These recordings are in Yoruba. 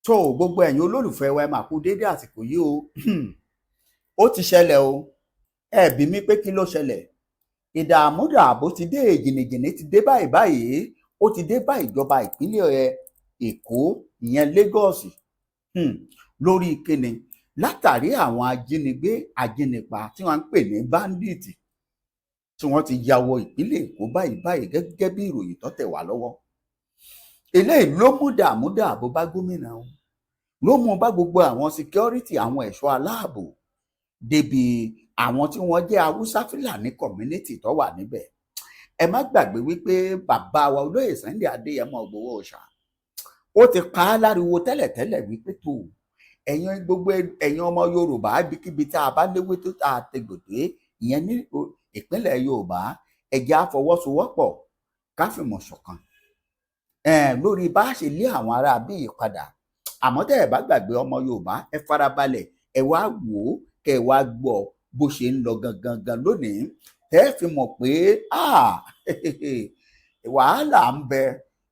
tó gbogbo ẹ̀yin olólùfẹ́ wa ẹ máa kú déédé àsìkò yìí o ó ti ṣẹlẹ̀ o ẹ bí mi pé kí ló ṣẹlẹ̀ ìdààmúdààbò ti dé jìnnìjìnnì ti dé báyìí báyìí ó ti dé bá ìjọba ìpínlẹ̀ Èkó ìyẹn Lagos lórí kíni látàrí àwọn ajínigbé ajínipa tí wọ́n ń pè ní bandit tí wọ́n ti ya wọ ìpínlẹ̀ Èkó báyìí báyìí gẹ́gẹ́ bí ìròyìn tó tẹ̀ wá lọ́wọ́ eléyìí ló mú dààmúdààbò bá gómìnà o ló mú bá gbogbo àwọn security àwọn ẹ̀ṣọ́ aláàbò débi àwọn tí wọ́n jẹ́ Haúsá Fúlàní community tó wà níbẹ̀ ẹ má gbàgbé wípé bàbá wa olóyè Sunday Adéyẹmọ Ìgbòho Òòṣà ó ti pa á láriwo tẹ́lẹ̀tẹ́lẹ̀ wípé tó ẹ̀yin gbogbo ẹ̀yin ọmọ Yorùbá ibikíbi tá a bá léwé tó tá a tegbòdé ìyẹn ní ìpínlẹ̀ Yorùbá ẹ jẹ́ á fọwọ́sowọ́pọ̀ ká fìmọ̀ ṣọ̀kan lórí bá a ṣe lé àwọn ará bíi padà àmọ́ tẹ́ ẹ bá gbàgbé ọmọ Yorùbá ẹ farabalẹ̀ ẹ wá wò ó kẹ́ ẹ wá gbọ́ bó ṣe ń lọ gangan lónìí tẹ́ ẹ fi mọ̀ pé wàhálà ń bẹ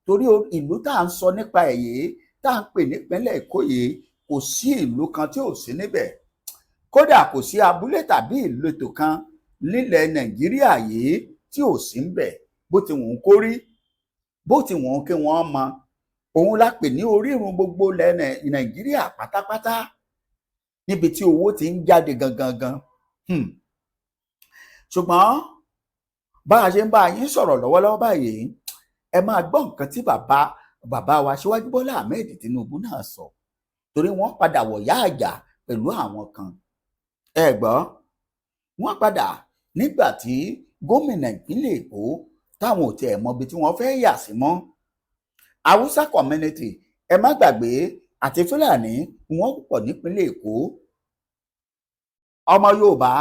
torí ìlú tá à ń sọ nípa ẹ̀ yìí tá à ń pè nípínlẹ̀ Èkó yìí kò sí ìlú kan tí ò sí níbẹ̀ kódà kò sí abúlé tàbí ìletò kan nílẹ̀ Nàìjíríà yìí tí ò sí ń bẹ̀ bó ti wù ú kó rí bó ti wù ú kí wọ́n mọ òun la pè ní orírun gbogbo ilẹ̀ Nàìjíríà pátápátá níbi tí owó ti ń jáde gangan ṣùgbọ́n bá a ṣe ń bá yín sọ̀rọ̀ lọ́wọ́lọ́wọ́ báyìí ẹ máa gbọ́ nǹkan tí bàbá wa Aṣíwájú Bọ́lá Ahmed Tinubu náà sọ torí wọ́n padà wọ̀yá àjà pẹ̀lú àwọn kan ẹ gbọ́ wọ́n padà nígbà tí gómìnà ìpínlẹ̀ Èkó táwọn ò tiẹ̀ mọbi tí wọ́n fẹ́ yà sí mọ́ Haúsá community ẹ má gbàgbé àti Fúlàní wọ́n pọ̀ nípínlẹ̀ Èkó ọmọ Yorùbá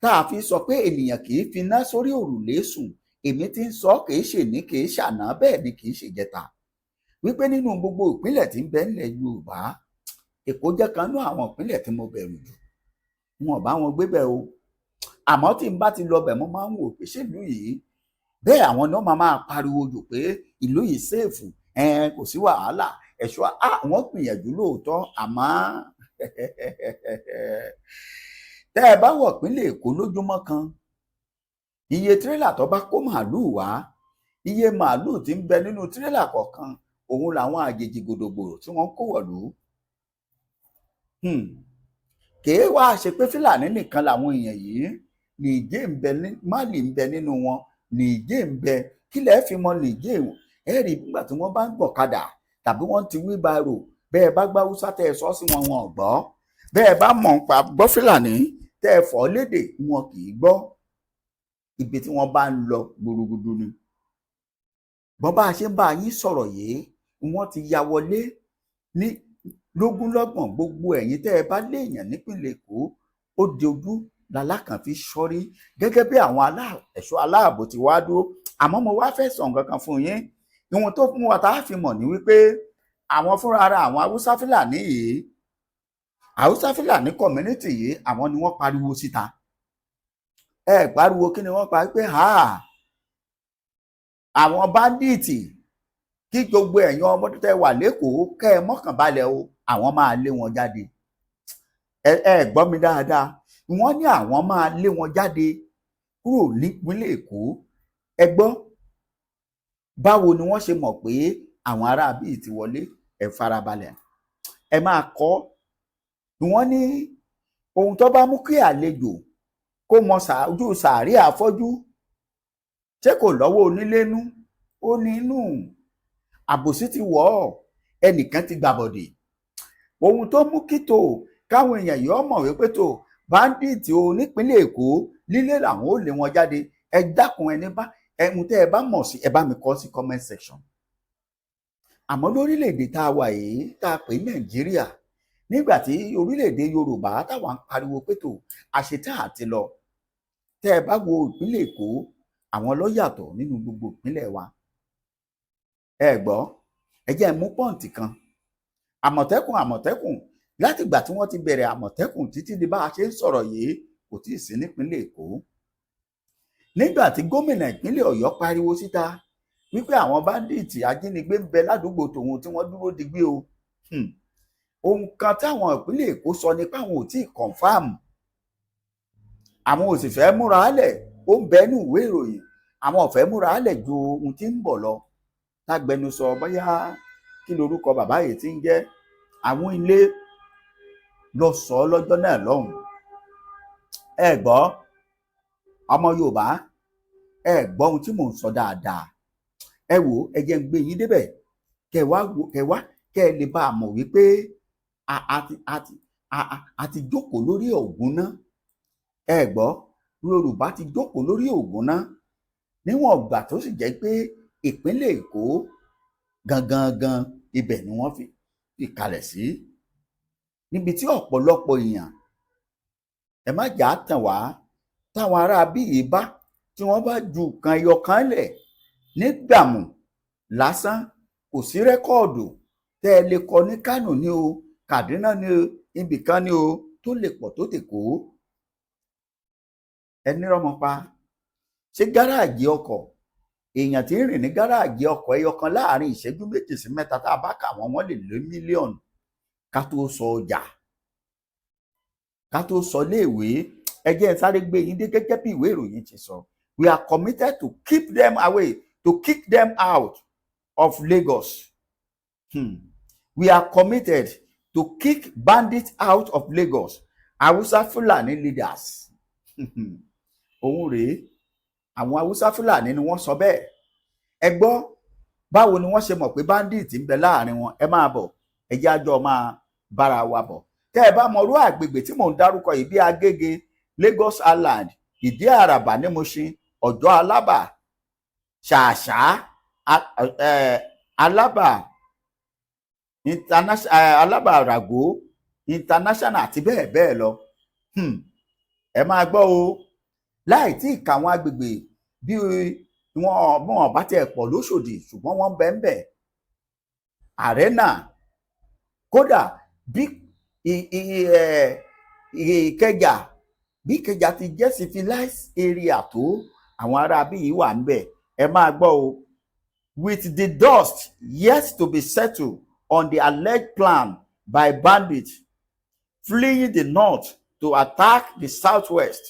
tá a fi sọ pé ènìyàn kì í finá sórí òrùlé sùn èmi ti ń sọ kì í ṣe ní kì í ṣàná bẹ́ẹ̀ ni kì í ṣe jẹta wípé nínú gbogbo ìpínlẹ̀ tí ń bẹ nílẹ̀ Yorùbá Èkó jẹ́ kan nínú àwọn ìpínlẹ̀ tí mo bẹ̀rù jù wọn bá wọn gbé bẹ̀ o àmọ́ tí n bá ti lọ bẹ̀ mo máa ń wò pé ṣèlú yìí bẹ́ẹ̀ àwọn ni wọ́n máa pariwo jù pé ìlú yìí ṣèèfù kò sí wàhálà ẹ̀ṣọ́ àwọn gbìyànjú lóòótọ́ àmọ́ tẹ́ ẹ bá wọ̀ ìpínlẹ̀ Èkó lójúmọ́ kan iye tírélà tó bá kó màálùú wá iye màálùú tí ń bẹ nínú tírélà kọ̀ọ̀kan òun làwọn àjèjì gbòdògbòdò tí wọ́n kó wọ̀lú kèé wá ṣe pé Fúlàní nìkan làwọn èèyàn yìí Nìjẹ̀ ń bẹ Málì ń bẹ nínú wọn Nìjẹ̀ ń bẹ kílẹ̀ fi mọ Nìjẹ̀ ẹ rí nígbà tí wọ́n bá ń gbọ̀kadà tàbí wọ́n ti wí báírò bẹ́ẹ̀ bá gbá Haúsá tẹ́ ẹ sọ sí wọn wọn ò gbọ́ bẹ́ẹ̀ bá mọ̀ nípa gbọ́ Fúlàní tẹ́ ẹ fọ́ lédè wọn kì í gbọ́ ibi tí wọ́n bá ń lọ gbùrùgbùdù ni bọ́n bá a ṣe ń bá yín sọ̀rọ̀ yìí wọ́n ti ya wọlé ní lógúnlọ́gbọ̀n gbogbo ẹ̀yin tẹ́ ẹ bá léèyàn nípìnlẹ̀ Èkó ó di ojú lalákàn fi sọ́rí gẹ́gẹ́ bí àwọn ẹ̀ṣọ́ aláàbò ti wá dúró àmọ́ mo wá fẹ́ sọ nǹkan kan fún yín ìwọ̀n tó fún wa tá a fi mọ̀ ní wípé àwọn fúnra ara àwọn Haúsá Fúlàní yìí Haúsá Fúlàní community yìí àwọn ni wọ́n pariwo síta ẹ pariwo kí ni wọ́n pa pé àwọn báńdíìtì kí gbogbo ẹ̀yin ọmọ tó tẹ́ wà lẹ́kọ̀ọ́ kẹ́ ẹ mọ́kàn balẹ̀ o àwọn máa lé wọn jáde ẹ gbọ́ mi dáadáa wọ́n ní àwọn máa lé wọn jáde kúrò nípínlẹ̀ Èkó ẹ gbọ́ báwo ni wọ́n ṣe mọ̀ pé àwọn ará bíi ti wọlé ẹ farabalẹ̀ ẹ máa kọ́ wọ́n ní ohun tó bá mú kí àlejò kó mọ ojú sàárè àfọ́jú ṣé kò lọ́wọ́ onílénú ó ní inú àbòsí ti wọ̀ ọ́ ẹnìkan ti gbàbọ̀dè ohun tó mú kí tó káwọn èèyàn yìí ọmọ wípé tó báńdíìtì o nípínlẹ̀ Èkó lílé làwọn ò lé wọn jáde ẹ dákun ẹni bá ẹmu tẹ́ ẹ bá mọ̀ sí ẹ bá mi kọ sí comment section àmọ́ lórílẹ̀‐èdè tá a wà yìí tá a pè Nàìjíríà nígbà tí orílẹ̀‐èdè Yorùbá táwọn ń pariwo pé tó àṣetán àti lọ tẹ́ ẹ bá wo ìpínlẹ̀ Èkó àwọn ló yàtọ̀ nínú gbogbo ìpínlẹ̀ wa ẹ gbọ́ ẹ jẹ́ mú pọ́ǹtì kan àmọ̀tẹ́kùn láti ìgbà tí wọ́n ti bẹ̀rẹ̀ àmọ̀tẹ́kùn títí di bá a ṣe ń sọ̀rọ̀ yìí kò tí ì sí nípínlẹ̀ Èkó nígbà tí gómìnà ìpínlẹ̀ Ọ̀yọ́ pariwo síta wípé àwọn báńdíìtì ajínigbé ń bẹ ládùúgbò tòun tí wọ́n dúró digbí o ohun kan táwọn ìpínlẹ̀ Èkó sọ ni pé àwọn ò tí ì confam, àwọn ò sì fẹ́ múra álẹ̀, ó ń bẹ́nu ìwé ìròyìn, àwọn ò fẹ́ múra álẹ̀ ju ohun tí ń bọ̀ lọ. Tágbẹnusọ bóyá kí lorúkọ bàbá yìí ti ń jẹ́ àwọn ilé lọ sọ lọ́jọ́ náà lọ́hùn. Ẹ gbọ́ ọmọ Yorùbá, ẹ gbọ́ ohun tí mò ń sọ dáadáa. Ẹ wò ẹ jẹ́ ń gbé yín débẹ̀ kẹ ẹ lè bá a mọ̀ wípé a ti jókòó lórí ògùn náà. Ẹ gbọ́ Yorùbá ti jókòó lórí ògùn náà níwọ̀n ìgbà tó sì jẹ́ pé ìpínlẹ̀ Èkó gangan ibẹ̀ ni wọ́n fi kalẹ̀ sí, níbi tí ọ̀pọ̀lọpọ̀ èèyàn, ẹ má jà á tàn wá, táwọn ará bíi bá tí wọ́n bá ju kan ẹyọ kan lẹ̀ nígbàmù lásán, kò sí rẹ́kọ́ọ̀dù tẹ́ ẹ lè kọ ní Kánò ní o, Kàdúná ní o, ibìkan ní o tó lè pọ̀ tó tèkó. Ẹni rọ́mọ pa, ṣé gáràjì ọkọ̀, èèyàn tí ń rìn ní gáràjì ọkọ̀ ẹyọ kan láàrin ìṣẹ́jú méjì sí mẹ́ta tá a bá kà wọ́n lè lé mílíọ̀nù, ká tó sọ ọjà, ká tó sọ léèwé. Ẹ jẹ́ sáré gbé yín dé gẹ́gẹ́ bí ìwé ìròyìn ti sọ. We are committed to keep them away, to kick them out of Lagos. We are committed to kick bandits out of Lagos. Hausa Fulani leaders. Òun rèé, àwọn Hausa Fulani ni wọ́n sọ bẹ́ẹ̀. Ẹ gbọ́ báwo ni wọ́n ṣe mọ̀ pé bandit ń bẹ láàrin wọn. Ẹ máa bọ̀, ẹ jẹ́ àjọ máa bára wa bọ̀. Tẹ́ ẹ bá mọrú àgbègbè tí mò ń dárúkọ yìí bí Agége, Lagos Island, Ìdí Àràbà ní Mùṣín, Ọ̀jọ́ Alábà, Ṣàṣà, Alábà Alábà Ràgó International àti bẹ́ẹ̀ bẹ́ẹ̀ lọ. Ẹ máa gbọ́ o, láì tí ì ka àwọn agbègbè bí wọn bá tiẹ̀ pọ̀ lóṣòdì ṣùgbọ́n wọ́n bẹ́ẹ̀ bẹ́ẹ̀. Arena, kódà bí Ìkẹjà, bí Ìkẹjà ti jẹ́ civilized area tó, àwọn ará bí yìí wà níbẹ̀. Ẹ máa gbọ́ o, with the dust yet to be settled on the alleged plan by bandits fleeing the north to attack the southwest,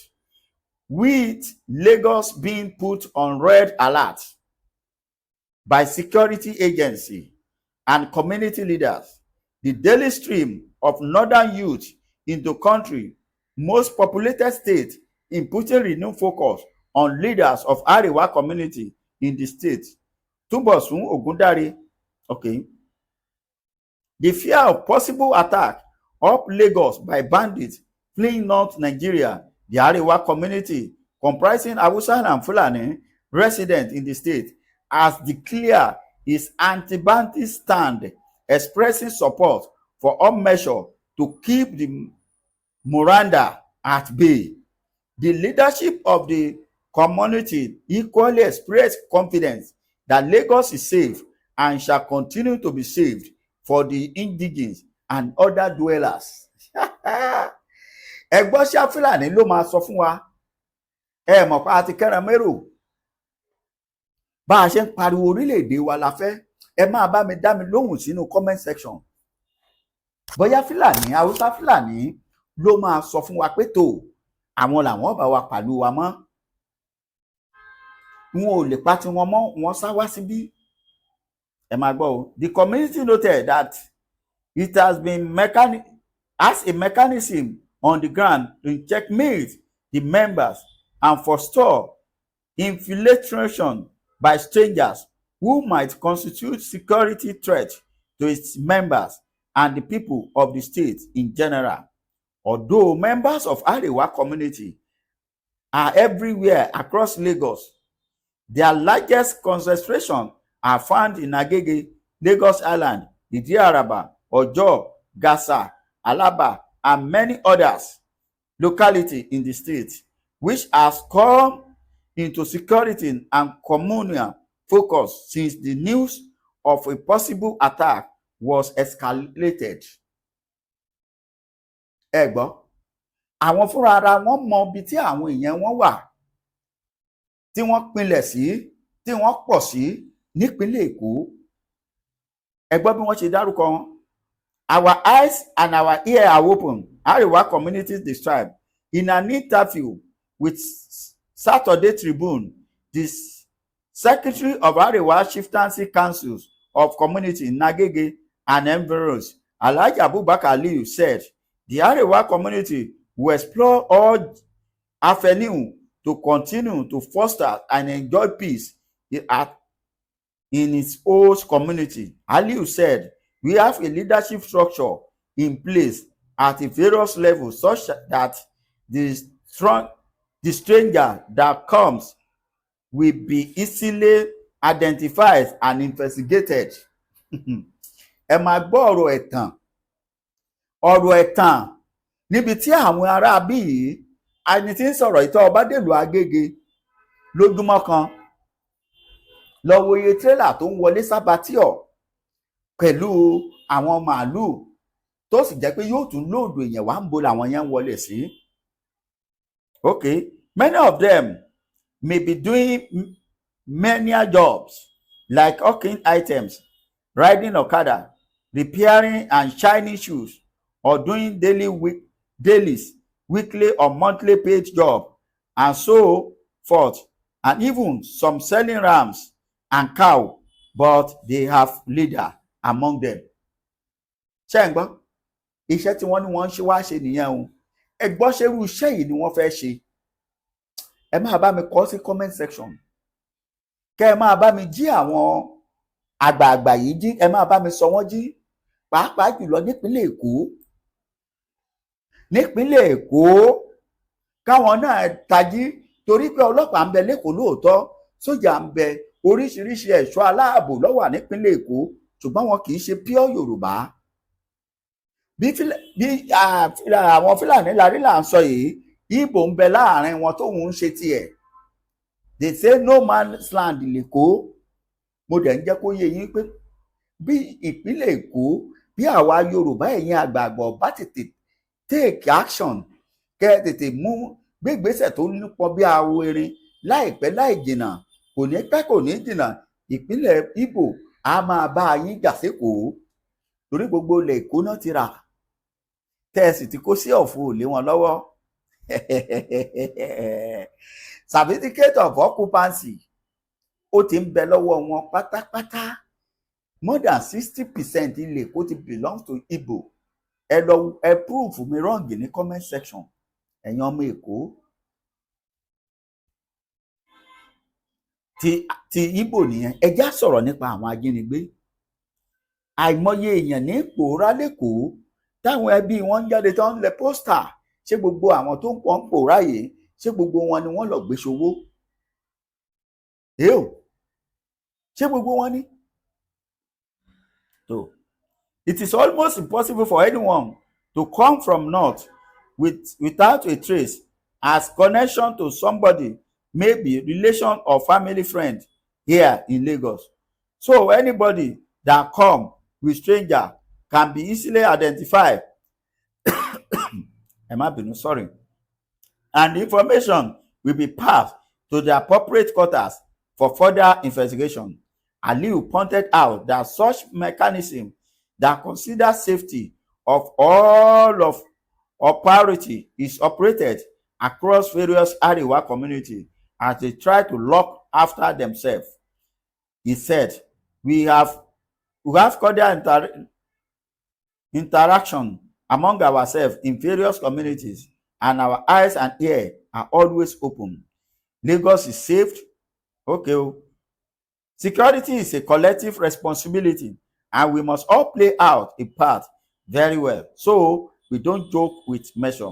with Lagos being put on red alert by security agency and community leaders, the daily stream of northern youth into country most populated state in putting renewed focus on leaders of Arewa community in the state. Túnbọ̀sún Ògúndáre, okay. The fear of possible attack up Lagos by bandits fleeing North Nigeria, the Arewa community comprising Hausa and Fulani residents in the state has declared its anti-bandit stand, expressing support for all measures to keep the Moranda at bay. The leadership of the community equally expressed confidence that Lagos is safe and shall continue to be saved for the indigenous and other dwellers. Ẹgbọ́n ṣá Fúlàní ló máa sọ fún wa. Ẹ mọ̀ pa àti kẹ́ran mérò. Bá a ṣe ń pariwo orílẹ̀-èdè wa la fẹ́. Ẹ máa bá mi dá mi lóhùn sínú comment section. Bóyá Fúlàní, Haúsá Fúlàní ló máa sọ fún wa pé tó àwọn làwọn bá wa pàlú wa mọ́. Wọn ò lè pa tiwọn mọ́, wọ́n sá wá síbí. Ẹ máa gbọ́ o. The community noted that it has a mechanism on the ground to checkmate the members and forestall infiltration by strangers who might constitute security threat to its members and the people of the state in general. Although members of Arewa community are everywhere across Lagos, their largest concentration are found in Agege, Lagos Island, Idi Araba, Ojo, Gasa, Alaba, and many others localities in the state, which has come into security and communal focus since the news of a possible attack was escalated. Ẹ gbọ́, àwọn fúnra ara wọn mọ ibi tí àwọn èèyàn wọn wà, tí wọ́n pinlẹ̀ sí, tí wọ́n pọ̀ sí nípínlẹ̀ Èkó. Ẹ gbọ́ bí wọ́n ṣe dárúkọ wọn. Our eyes and our ears are open, Arewa communities described. In an interview with Saturday Tribune, the Secretary of Arewa Chieftaincy Councils of Community in Nagege and environs, Alhaji Abubakar Aliyu, said the Arewa community will explore all avenues to continue to foster and enjoy peace in its host community. Aliyu said, we have a leadership structure in place at the various levels such that the stranger that comes will be easily identified and investigated. Ẹ máa gbọ́ ọ̀rọ̀ ẹ̀tàn níbi tí àwọn ará bí yìí ẹni tí ń sọ̀rọ̀ ìtọ́ ọba dèlú Agége lójúmọ́ kan lọ wo iye tírélà tó ń wọlé sábàtíọ̀ pẹ̀lú àwọn màálùú tó sì jẹ́ pé yóò tún lóòdù èèyàn wá ń bo làwọn yẹn ń wọlé sí. Okay, many of them may be doing menial jobs like hawking items, riding okada, repairing and shining shoes, or doing dailies, weekly or monthly paid job, and so forth, and even some selling rams and cow, but they have leader among them. Ṣé ń gbọ́? Iṣẹ́ tí wọ́n ní wọ́n ń ṣe wá ṣe nìyẹn o. Ẹ gbọ́ ṣé irú iṣẹ́ yìí ni wọ́n fẹ́ ṣe. Ẹ máa bá mi kọ sí comment section. Kẹ́ ẹ máa bá mi jí àwọn àgbààgbà yìí jí, ẹ máa bá mi sọ wọ́n jí, pàápàá jùlọ nípínlẹ̀ Èkó. Nípínlẹ̀ Èkó káwọn náà tají, torí pé ọlọ́pàá ń bẹ lẹ́kọ̀ọ́ lóòótọ́, sójà ń bẹ, oríṣiríṣi ẹ̀ṣọ́ aláàbò ló wà nípínlẹ̀ Èkó, ṣùgbọ́n wọn kì í ṣe pure Yorùbá. Bí àwọn Fúlàní larí là ń sọ yìí, Ìgbò ń bẹ láàrin wọn tóun ń ṣe tiẹ̀. They say no man's land lẹ́kọ̀ọ́. Mo dẹ̀ ń jẹ́ kó yé yín pé bí ìpínlẹ̀ Èkó, bí àwa Yorùbá ẹ̀yin àgbààgbà bá tètè take action, kẹ́ ẹ tètè mú gbégbésẹ̀ tó nípọn bí awo erin láìpẹ́ láì jìnnà, kò ní pẹ́ kò ní jìnnà, ìpínlẹ̀ Ìgbò á máa bá yín jà sékòó, torí gbogbo ilẹ̀ Èkó náà ti rà, tẹ́ ẹ sì ti kó sí ọ̀fun òlé wọn lọ́wọ́. Certificate of occupancy ó ti ń bẹ lọ́wọ́ wọn pátápátá. More than 60% ilẹ̀ Èkó ti belongs to Igbo. Ẹ proof mi wrong ní comment section, ẹ̀yin ọmọ Èkó. Ti Igbo nìyẹn. Ẹ já sọ̀rọ̀ nípa àwọn ajínigbé. Àìmọye èèyàn ní pòórá lẹ́kọ̀ọ́ táwọn ẹbí wọn ń jáde tó ń lẹ pósítà. Ṣé gbogbo àwọn tó ń pọ̀ ń pòórá yìí, ṣé gbogbo wọn ni wọ́n lọ gbé ṣòwò? Ṣé gbogbo wọn ni? So, it is almost impossible for anyone to come from north without a trace as connection to somebody, maybe relation or family friend here in Lagos. So anybody that come with stranger can be easily identified. Sorry. And the information will be passed to the appropriate quarters for further investigation. Aliyu pointed out that such mechanism that consider safety of all of priority is operated across various Arewa communities as they try to look after themselves. He said, we have cordial interaction among ourselves in various communities, and our eyes and ears are always open. Lagos is safe. Okay. Security is a collective responsibility, and we must all play out a part very well, so we don't joke with measure.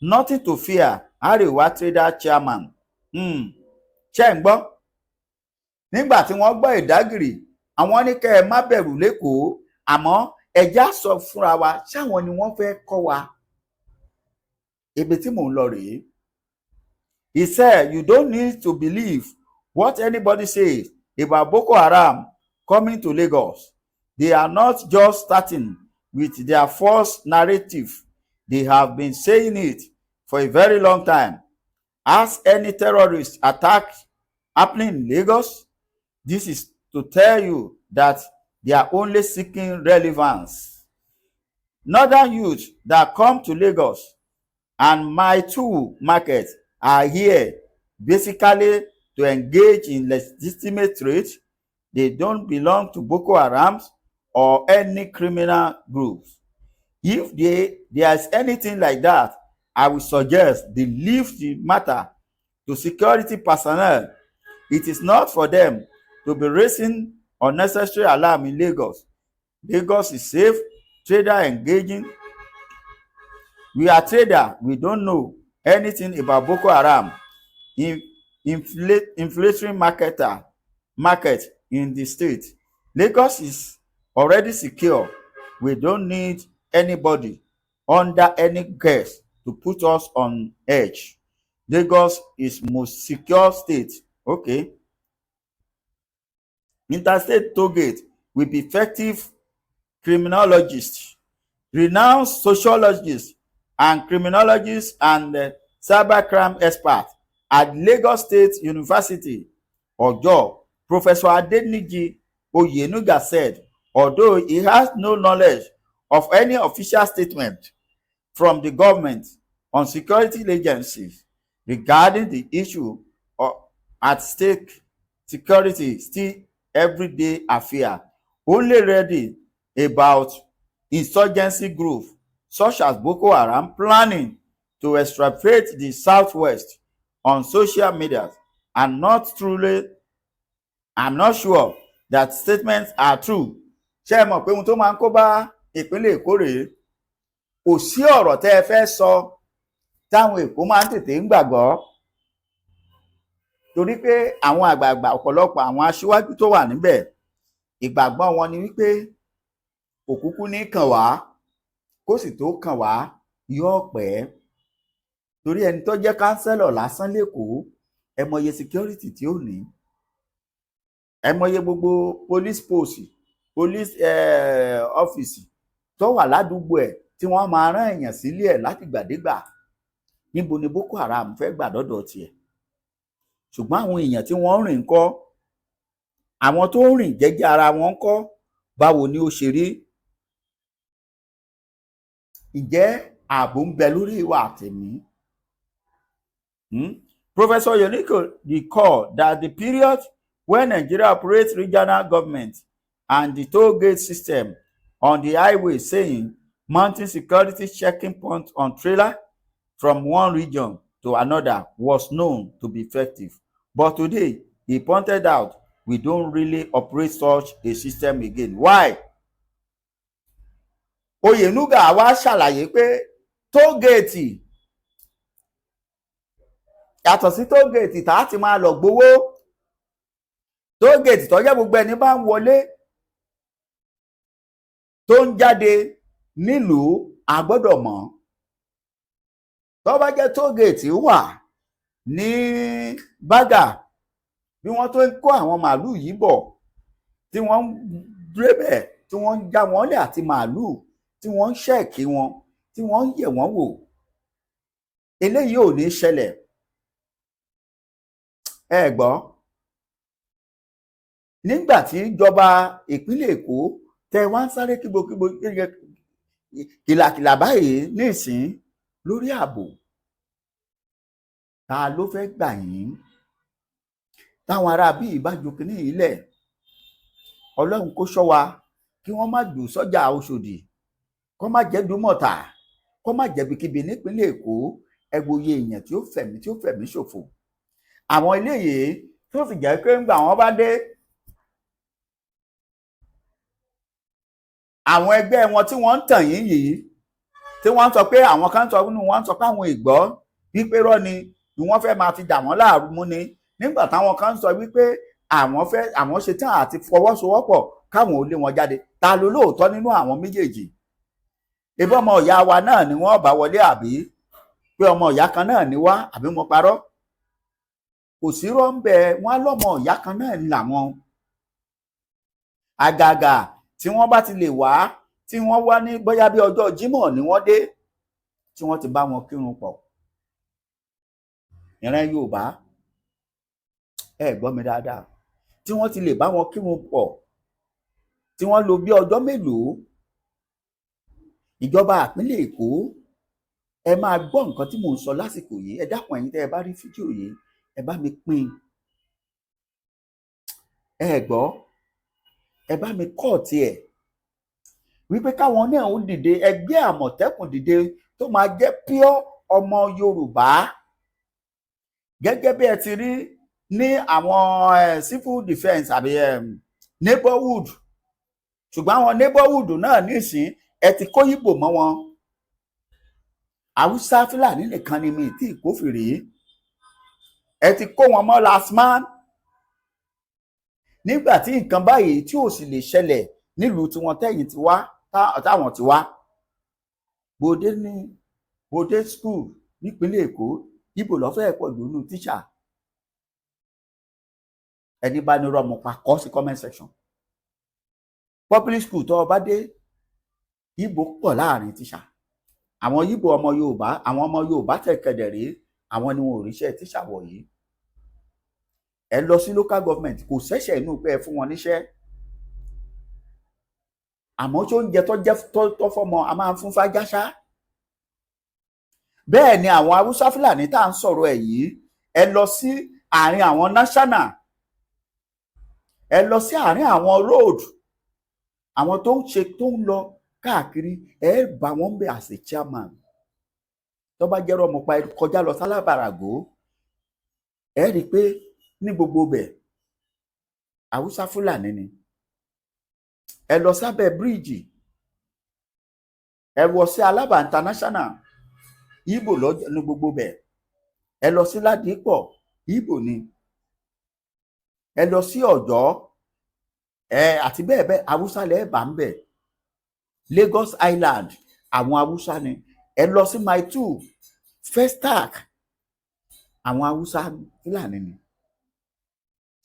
Nothing to fear, Arewa Trader Chairman. Ṣé ń gbọ́? Nígbà tí wọ́n gbọ́ ìdágìrì, àwọn ní kẹ́ ẹ má bẹ̀rù lẹ́kọ̀ọ́, àmọ́ ẹja sọ fúnra wa, ṣáwọn ni wọ́n fẹ́ kọ́ wa. Ibi tí mò ń lọ rèé. He said, you don't need to believe what anybody says about Boko Haram coming to Lagos. They are not just starting with their false narrative. They have been saying it for a very long time. As any terrorist attack happening in Lagos, this is to tell you that they are only seeking relevance. Northern youth that come to Lagos and my two markets are here basically to engage in legitimate trade. They don't belong to Boko Haram or any criminal groups. If there's anything like that, I will suggest they leave the matter to security personnel. It is not for them to be raising unnecessary alarm in Lagos. Lagos is safe. Trader engaging. We are trader. We don't know anything about Boko Haram. Inflating market in the state. Lagos is already secure. We don't need anybody under any guise to put us on edge. Lagos is most secure state. Okay. Interstate toll gate will be effective criminologists, renowned sociologists and criminologists and cybercrime experts at Lagos State University, Ojo. Professor Adeniji Oyenuga said, although he has no knowledge of any official statement from the government on security agencies regarding the issue at stake, security still everyday affair. Only ready about insurgency groups such as Boko Haram planning to extirpate the southwest on social media and I'm not sure that statements are true. Ṣé ẹ mọ̀ pé ohun tó máa ń kó bá ìpínlẹ̀ Èkó rèé? Kò sí ọ̀rọ̀ tẹ́ ẹ fẹ́ sọ táwọn Èkó máa ń tètè ń gbàgbọ́, torí pé àwọn àgbààgbà ọ̀pọ̀lọpọ̀ àwọn aṣíwájú tó wà níbẹ̀ ìgbàgbọ́ wọn ni wípé kò kúkú ní kàn wá, kó sì tó kàn wá yóò pẹ́. Torí ẹni tó jẹ́ kánsẹ́lọ̀ lásán lÉkòó, ẹ mọye security tí ó ní, ẹ mọye gbogbo police post, police office tó wà ládùúgbò ẹ̀ tí wọ́n máa rán èèyàn sílé ẹ̀ látìgbàdégbà. Níbo ni Boko Haram fẹ́ gbà dọ́dọ̀ tiẹ̀? Ṣùgbọ́n àwọn èèyàn tí wọ́n rìn ńkọ́? Àwọn tó ń rìn jẹ́jẹ́ ara wọn ńkọ́? Báwo ni ó ṣe rí? Ǹjẹ́ ààbò ń bẹ lórí ìwà àtẹ̀mí? Professor Yoniko recalled that the period when Nigeria operates regional government and the toll gate system on the highway, saying mounting security checking points on trailer from one region to another was known to be effective. But today, he pointed out, we don't really operate such a system again. Why? Oyenuga wá ṣàlàyé pé toll gate yàtọ̀ sí toll gate tá a ti máa lọ gbowó. Toll gate tó jẹ́ gbogbo ẹni bá ń wọlé tó ń jáde nílùú a gbọ́dọ̀ mọ̀. Tó bá jẹ́ toll gate wà ní Bágà, bí wọ́n tó ń kó àwọn màálùú yìí bọ̀, tí wọ́n ń débẹ̀, tí wọ́n ń já wọn lẹ̀ àti màálùú, tí wọ́n ń ṣẹ́ẹ̀kì wọn, tí wọ́n ń yẹ̀ wọ́n wò, eléyìí ò ní ṣẹlẹ̀. Ẹ gbọ́, nígbà tí ìjọba ìpínlẹ̀ Èkó tẹ wá ń sáré kígbokígbo kìlàkìlà báyìí nísìn lórí ààbò, ta ló fẹ́ gbà yín? Táwọn ará bíi bá ju kínní ilẹ̀, Ọlọ́run kó ṣọ́ wa kí wọ́n má jù sọ́jà Ọ̀ṣọ́dì, kó má jẹ́ Dúmọ̀tà, kó má jẹ̀bikíbi nípínlẹ̀ Èkó. Ẹ wo iye èèyàn tí ó fẹ̀mí ṣòfò. Àwọn eléyìí tó fi jẹ́ pé ńgbà wọ́n bá dé, àwọn ẹgbẹ́ wọn tí wọ́n ń tàn yín yìí, tí wọ́n ń sọ pé àwọn kan sọ nínú wọn ń sọ pé àwọn ìgbọ́ wípé rọ́ ni wọ́n fẹ́ máa fi dà wọ́n láàmú ni, nígbà táwọn kan sọ wípé àwọn ṣetán àti fọwọ́sowọ́pọ̀ káwọn ò lé wọn jáde. Ta ló lóòótọ́ nínú àwọn méjèèjì? Ebí ọmọ ìyá wa náà ni wọ́n bá wọlé, àbí pé ọmọ ìyá kan náà ni wá, àbí mo parọ́? Kò sí rọ́ńbẹ́, wọ́n lọ́mọ ìyá kan náà ni làwọn. Àgàgà tí wọ́n bá ti lè wá, tí wọ́n wá ní bóyá bí ọjọ́ Jímọ̀ ni wọ́n dé, tí wọ́n ti bá wọn kírun pọ̀. Ìran Yorùbá, ẹ gbọ́ mi dáadáa, tí wọ́n ti lè bá wọn kírun pọ̀, tí wọ́n lò bí ọjọ́ mélòó, ìjọba ìpínlẹ̀ Èkó, ẹ máa gbọ́ nǹkan tí mò ń sọ lásìkò yìí. Ẹ dákun, ẹ̀yin tẹ́ ẹ bá rí fídíò yìí, ẹ bá mi pín, ẹ gbọ́, ẹ bá mi kọ́ọ̀tì ẹ̀ wípé káwọn náà ó dìde, ẹgbẹ́ Àmọ̀tẹ́kùn dìde tó máa jẹ́ pure ọmọ Yorùbá, gẹ́gẹ́ bí ẹ ti rí ní àwọn civil defence àbí neighborhood, ṣùgbọ́n àwọn neighborhood náà nísìn ẹ ti kó Ìgbò mọ́ wọn. Haúsá Fúlàní nìkan ni mi tí ìkófìrí, ẹ ti kó wọn mọ́ lasman. Nígbà tí nǹkan báyìí tí ò sì lè ṣẹlẹ̀ nílùú tiwọn tẹ́yìn ti wá, táwọn ti wá, bòde school nípínlẹ̀ Èkó, Ìgbò ló fẹ́ pọ̀ jù nínú tíṣà. Ẹni bá ní rọmọ pa kọ sí comment section. Public school tó bá dé, Ìgbò pọ̀ láàrin tíṣà. Àwọn Ìgbò ọmọ Yorùbá, àwọn ọmọ Yorùbá tẹ̀kẹ̀dẹ̀ rí, àwọn ni wọn ò ríṣẹ́ tíṣà wọ̀nyí. Ẹ lọ sí local government, kò ṣẹ̀ṣẹ̀ inú pé ẹ fún wọn níṣẹ́. Àmọ́ tó ń jẹ tó jẹ́ tó fọmọ a máa ń fún fájáṣá. Bẹ́ẹ̀ ni àwọn Haúsá Fúlàní tá à ń sọ̀rọ̀ ẹ̀ yìí, ẹ lọ sí àárín àwọn national, ẹ lọ sí àárín àwọn road, àwọn tó ń lọ káàkiri, ẹ bá wọn bẹ as a chairman. Tó bá jẹ́rọ ọmọ pa kọjá lọ sálábàràgó, ẹ rí i pé ní gbogbo bẹ̀ Haúsá Fúlàní ni. Ẹ lọ sábẹ́ bíríìjì, ẹ wọ sí Alábà international, Ìgbò lọ́jọ́ ní gbogbo bẹ̀. Ẹ lọ sí Ládìpọ̀, Ìgbò ni. Ẹ lọ sí Ọ̀jọ́, àti bẹ́ẹ̀ bẹ́ẹ̀, Haúsá lẹ́ẹ̀ bá ń bẹ̀. Lagos Island, àwọn Haúsá ni. Ẹ lọ sí Mile 2, Festac, àwọn Haúsá Fúlàní ni.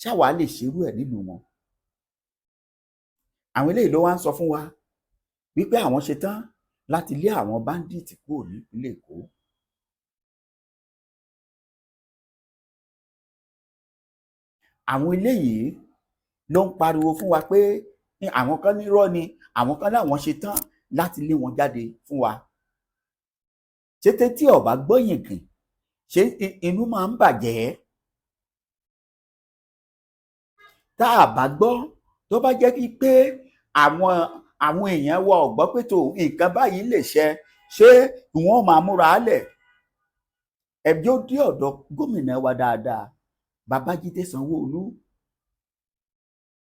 Ṣáwa lè ṣerú ẹ̀ nílùú wọn? Àwọn eléyìí ló wá ń sọ fún wa wípé àwọn ṣe tán láti lé àwọn bandit kúrò nípínlẹ̀ Èkó. Àwọn eléyìí ló ń pariwo fún wa pé àwọn kan nírọ́ ni, àwọn kan láwọn ṣe tán láti lé wọn jáde fún wa. Ṣé tí ọba gbọ́yìn kìn, ṣé inú máa ń bàjẹ́? Tá a bá gbọ́, tó bá jẹ́ pé àwọn èèyàn wọ ọ̀gbọ́ pé tó nǹkan báyìí lè ṣe wọ́n máa múra lẹ̀. Ẹbí ó dé ọ̀dọ̀ gómìnà wa dáadáa, Babájídé Sanwó-Olú,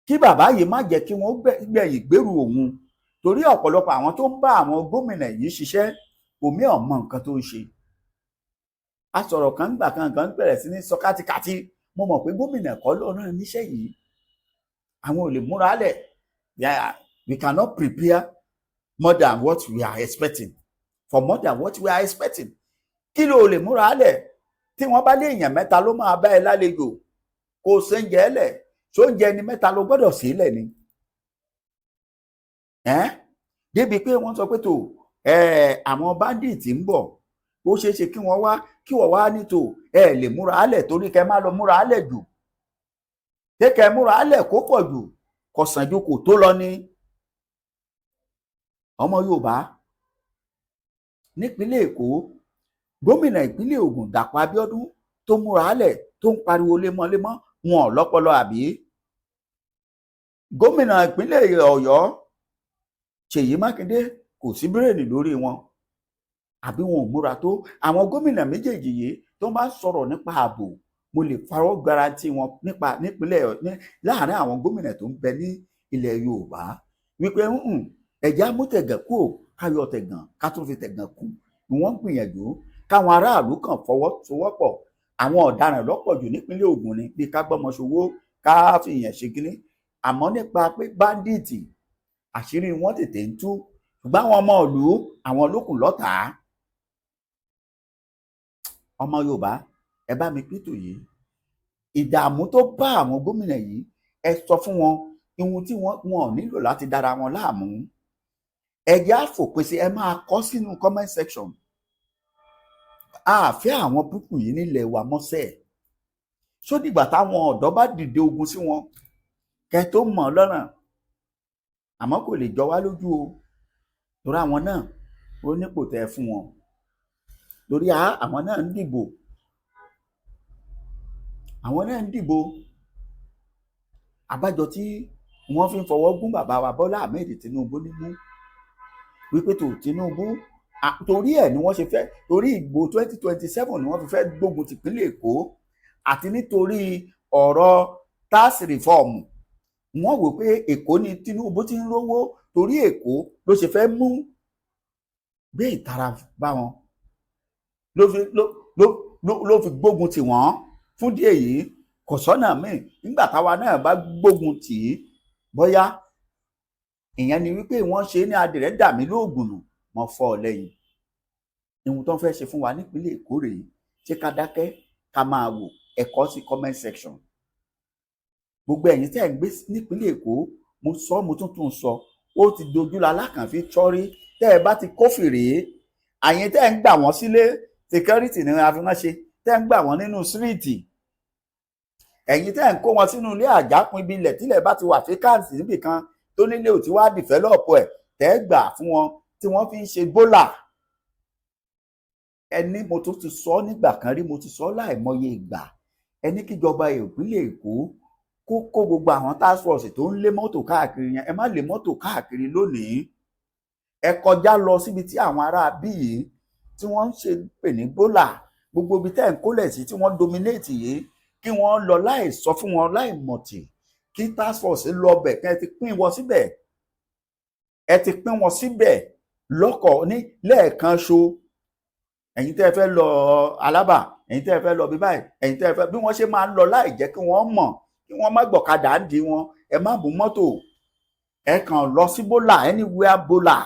kí bàbá yìí má jẹ́ kí wọ́n gbẹ̀yìn gbèrú òun, torí ọ̀pọ̀lọpọ̀ àwọn tó ń bá àwọn gómìnà yìí ṣiṣẹ́ omi ọ̀mọ nǹkan tó ń ṣe. Asọ̀rọ̀ kan gbà kan bẹ̀rẹ̀ sí ní sọ kátikàti, mo mọ̀ pé gómìnà kọ́ ló rán níṣẹ́ yìí, àwọn ò lè múra lẹ̀. We cannot prepare more than what we are expecting, for more than what we are expecting. Kí ló lè múra lẹ̀? Tí wọ́n bá lé èèyàn mẹ́ta ló máa bá ẹ lálejò, kò séńjẹ lẹ̀, sóúnjẹ ni mẹ́ta ló gbọ́dọ̀ sílẹ̀ ni. Débi pé wọ́n sọ pé tó àwọn bandit ń bọ̀, ó ṣeé ṣe kí wọ́n wá ní tó lè múra lẹ̀, torí kẹ́ má lọ múra lẹ̀ jù. Kẹ́ múra lẹ̀ kó pọ̀ jù, kò sàn ju kò tó lọ ní. Ọmọ Yorùbá nípínlẹ̀ Èkó, gómìnà ìpínlẹ̀ Ògùn Dàpọ̀ Abíọ́dún tó múra lẹ̀ tó ń pariwo lemọ́lemọ́, wọn ò lọ́pọlọ àbí? Gómìnà ìpínlẹ̀ Ọ̀yọ́ Ṣèyí Mákindé kò sí bírèènì lórí wọn, àbí wọn ò múra tó? Àwọn gómìnà méjèèjì yìí tó bá sọ̀rọ̀ nípa ààbò, mo lè farọ́ garanti wọn nípínlẹ̀ láàárín àwọn gómìnà tó ń bẹ ní ilẹ̀ Yorùbá wípé ẹ̀já mú tẹ̀gàn kú ò, káyọ̀ tẹ̀gàn ká tún fi tẹ̀gàn kù. Wọ́n gbìyànjú káwọn aráàlú kan fọwọ́sowọ́pọ̀. Àwọn ọ̀daràn lọ́pọ̀ jù nípínlẹ̀ Ògùn ni, bí ká gbọ́mọ ṣòwò, ká fi èèyàn ṣe kínní. Àmọ́ nípa pé báńdíìtì, àṣírí wọn tètè ń tú, ṣùgbọ́n àwọn ọmọ ìlú, àwọn lókùn lọ́tàá. Ọmọ Yorùbá, ẹ bá mi pító yìí, ìdààmú tó bá àwọn gómìnà yìí, ẹ sọ fún wọn ohun tí wọn ò nílò láti dára wọn láàmú. Ẹ̀jẹ̀ àfòpin sí, ẹ máa kọ sínú comment section. Àfẹ́ àwọn púpù yìí nílẹ̀ wa mọ́sẹ̀. Sódìgbà táwọn ọ̀dọ́ bá dìde ogun sí wọn kẹ́ tó mọ̀ lọ́nà. Àmọ́ kò lè jọ wá lójú o, torí àwọn náà ó nípò tẹ́ fún wọn torí àwọn náà ń dìbò àbájọ tí wọ́n fi ń fọwọ́ gún bàbá wa Bọ́lá Ahmed Tinubu nímú wípé tó Tinubu torí ẹ̀ ni wọ́n ṣe fẹ́ torí ìgbò 2027 ni wọ́n fi fẹ́ gbógun tìpínlẹ̀ Èkó àti nítorí ọ̀rọ̀ tax reform wọ́n wò pé Èkó ni Tinubu ti ń rówó torí Èkó ló ṣe fẹ́ mú gbé ìtara bá wọn ló fi gbógun tì wọ́n fún díẹ̀ yìí kò sọ́nà míì nígbà táwa náà bá gbógun tì í bóyá ìyẹn ni wípé wọ́n ṣe ní adìrẹ́ dà mí lóògùn nù mọ́ fọ́ ọ lẹ́yìn ohun tó ń fẹ́ ṣe fún wa nípínlẹ̀ Èkó rèé ṣé ká dákẹ́ ká máa wò ẹ̀kọ́ sí comment section gbogbo ẹ̀yin tẹ́ ẹ̀ ń gbé nípínlẹ̀ Èkó mo sọ mo tún sọ ó ti dojú la lákànfin tọ́rí tẹ́ ẹ bá ti kófìrí àyìn tẹ́ ẹ̀ ń gbà wọ́n sílé security ni a fi wọ́n ṣe tẹ́ ẹ̀ ń gbà wọ́n nínú síríìtì ẹ̀yin tẹ́ ẹ̀ ń kó wọn sínú ilé àjákùn ibi ilẹ̀ tílẹ̀ bá ti wà fíkàǹsì níbìkan tó nílé ò ti wá dìfẹ́lọ́pù ẹ̀ tẹ́ ẹ gbà fún wọn tí wọ́n fi ń ṣe bólà ẹni mo tún ti sọ nígbà kan rí mo ti sọ láìmọye ìgbà ẹni kíjọba ìpínlẹ̀ Èkó kó gbogbo àwọn task force tó ń lé mọ́tò káàkiri yẹn ẹ má lé mọ́tò káàkiri lónìí ẹ kọjá lọ síbi tí àwọn ará bí yìí tí wọ́n ń ṣe pè ní bólà gbogbo ibi tẹ́ ẹ̀ ń kólẹ̀ sí tí wọ́n dominate yìí kí wọ́n lọ láì sọ fún wọn láì mọ̀tì kí task force lọ bẹ̀ kí ẹ ti pín wọn síbẹ̀ lọ́kọ̀ ní lẹ́ẹ̀kan ṣo ẹ̀yin tẹ́ ẹ fẹ́ lọ Alábà ẹ̀yin tẹ́ ẹ fẹ́ lọ bí báyìí ẹ̀yin tẹ́ ẹ fẹ́ bí wọ́n ṣe máa ń lọ láì jẹ́ kí wọ́n mọ̀ kí wọ́n má gbọ̀kadà ń di wọn ẹ má bù mọ́tò ẹ kàn lọ sí bólà anywhere bólà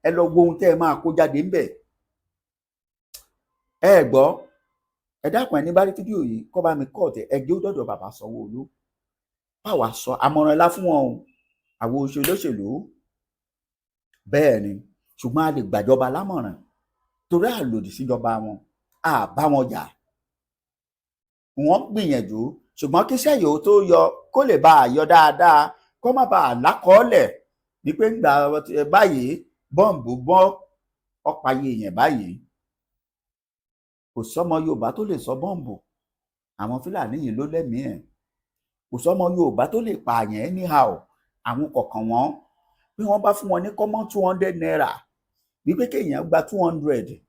ẹ lọ wo ohun tẹ́ ẹ máa kó jáde ńbẹ̀ ẹ gbọ́ ẹ dákun ẹni bá rí fídíò yìí kọ́ bá mi kọ́ ọ̀tẹ̀ ẹ gbé ó dọ̀dọ̀ bàbá Sanwó-Olú báwa sọ àmọ̀ràn ńlá fún wọn o àwọn olóṣèlú bẹ́ẹ̀ ni ṣùgbọ́n a lè gbàjọba lámọ̀ràn torí àlòdì síjọba wọn a bá wọn jà wọ́n gbìyànjú ṣùgbọ́n kíṣẹ́ yòó tó yọ kó lè bá a yọ dáadáa kó má bàa lákọọ́lẹ̀ ní pé ńgbà báyìí bọ́ǹbù bọ́ ọ̀páyé èèyàn báyìí kò sọ́mọ Yorùbá tó lè sọ bọ́ǹbù àwọn Fúlàní yìí ló lẹ́mìí ẹ̀ kò sọ́mọ Yorùbá tó lè pààyàn anyhow àwọn kọ̀ọ̀kan wọn bí wọ́n bá fún wọn ní kọ́mọ́ 200 naira wípé kéèyàn gba 200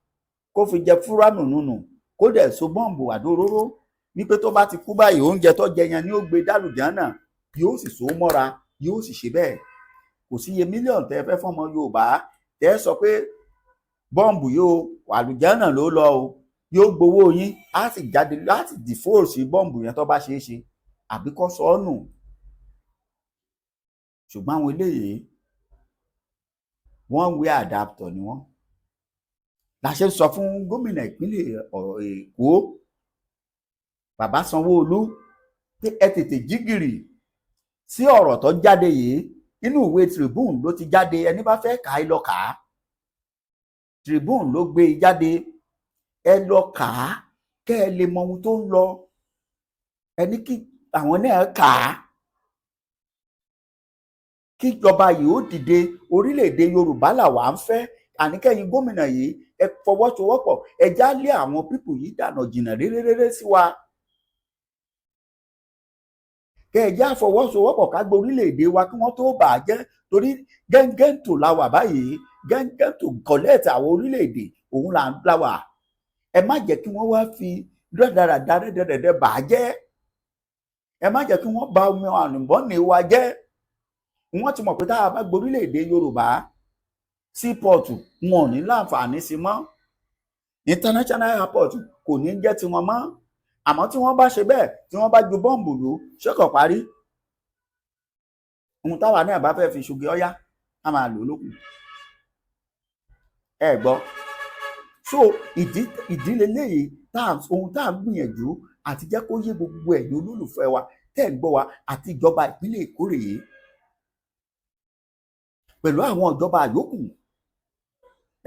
kó fi jẹ fúránù nùnù kó dẹ̀ so bọ́ǹbù àdóróró wípé tó bá ti kú báyìí oúnjẹ tó jẹ yẹn ni ó gbé dálùjánà yóò sì so mọ́ra yóò sì ṣe bẹ́ẹ̀ kò sí iye mílíọ̀nù tẹ́ fẹ́ fọ́mọ Yorùbá tẹ́ sọ pé bọ́ǹbù yóò àlùjánà ló lọ o yóò gbowó yín á sì jáde láti dìfóòsì bọ́ǹbù yẹn tó bá ṣeé ṣe àbí kó sọ ọ́ nù ṣùgbọ́n àwọn eléyìí wọ́n wé àdàpọ̀ ni wọ́n la ṣe sọ fún gómìnà ìpínlẹ̀ Èkó bàbá Sanwó-Olú pé ẹ tètè jígìrì sí ọ̀rọ̀ tó jáde yìí nínú ìwé Tribune ló ti jáde ẹni bá fẹ́ kà á lọ kà á Tribune ló gbé e jáde ẹ lọ kà á kẹ́ ẹ lè mọ ohun tó ń lọ ẹni kí àwọn náà kà á kíjọba yìí ó dìde orílẹ̀-èdè Yorùbá làwa ń fẹ́ àníkẹ́yìn gómìnà yìí ẹ fọwọ́sowọ́pọ̀ ẹ já lé àwọn pípù yìí dànù jìnnà réréréré sí wa kẹ́ ẹ já fọwọ́sowọ́pọ̀ ká gbé orílẹ̀-èdè wa kí wọ́n tó bà á jẹ́ torí gẹ́ngẹ́ntò la wà báyìí gẹ́ngẹ́ntò kọ̀lẹ́ẹ̀tì àwọn orílẹ̀-èdè òun là ń la wà ẹ má jẹ́ kí wọ́n wá fi rẹ́dàràdà bà á jẹ́ ẹ má jẹ́ kí wọ́n bà omi àlùbọ́nì wa jẹ́ wọ́n ti mọ̀ pé tá a bá gborílẹ̀-èdè Yorùbá seaport wọn ò ní láǹfààní sí mọ́ international airport kò ní jẹ́ tiwọn mọ́ àmọ́ tí wọ́n bá ṣe bẹ́ẹ̀ tí wọ́n bá ju bọ́ǹbù lù ṣẹ́kọ̀ parí ohun táwa náà bá fẹ́ fi ṣùgbé ọyá a máa lò lókun ẹ gbọ́ so ìdílé léyìí ohun tá à ń gbìyànjú àti jẹ́ kó yé gbogbo ẹ̀yin olólùfẹ́ wa tẹ́ ẹ̀ ń gbọ́ wa àti ìjọba ìpínlẹ̀ Èkó rèé pẹ̀lú àwọn ìjọba àyókù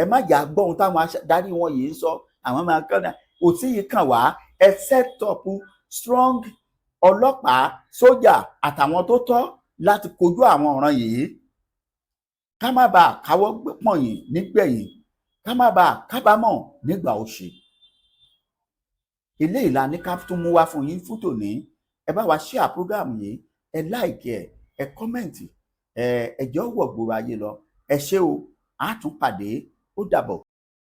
ẹ má jà gbọ́ ohun táwọn adarí wọn yìí ń sọ àwọn máa kàn náà kò sí yìí kàn wá ẹ set up strong ọlọ́pàá sójà àtàwọn tó tọ́ láti kojú àwọn ọ̀ràn yìí ká má bàa káwọ́ pọ̀nyìn nígbẹ̀yìn, ká má bàa kábàámọ̀ nígbà òṣì. Eléyìí la ní ká tún mú wá fún yín fún tòní. Ẹ bá wa share program yìí, ẹ like ẹ comment, ẹ jẹ́ ó wọ̀ gbòòrò ayé lọ. Ẹ ṣé o, a tún pàdé, ó dàbọ̀.